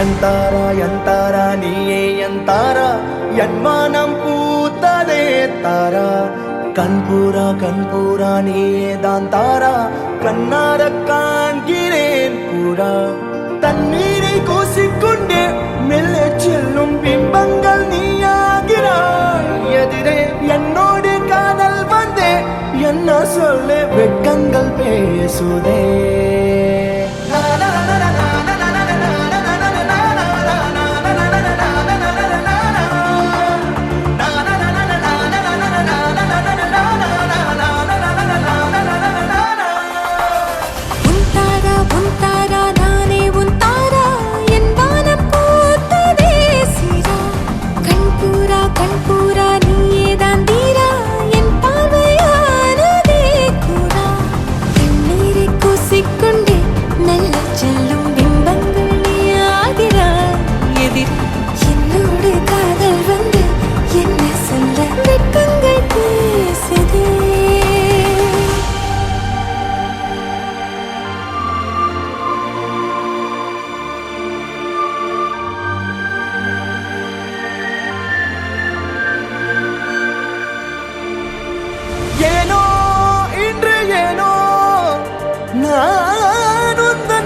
ಎಂತಾರ ನೀಯೇ ಎಂತಾರ ಎನ್ಮಾನಂ பூத்ததே தாரா கண்பூரா நீயே தான் தாரா கண்ணார காண்கிறேன் கூடா தண்ணீரை கூசிக்கொண்டே மெல்ல செல்லும் பிம்பங்கள் நீயாகிறாய் எதிரே என்னோடு காதல் வந்தே என்ன சொல்ல வெட்கங்கள் பேசுதே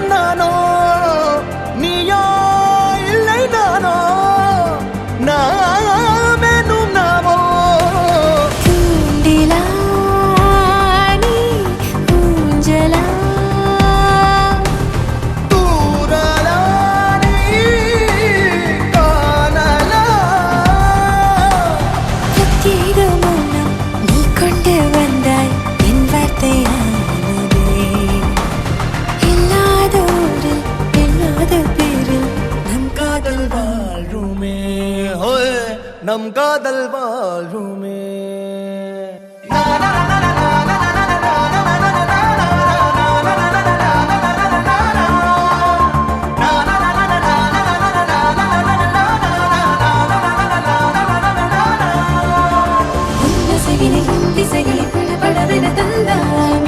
நானோ நீயோ இல்லை நானோ நாமெனும் நாமோ தூண்டிலா நீ ஊஞ்சலா தூரலா நீ காணலா பிரத்யேக மௌனம் நீ கொண்டு வந்தாய் என் வார்த்தையா நம் காதல் வாழ்வுமே திசைகளை படபடவென தந்தாய்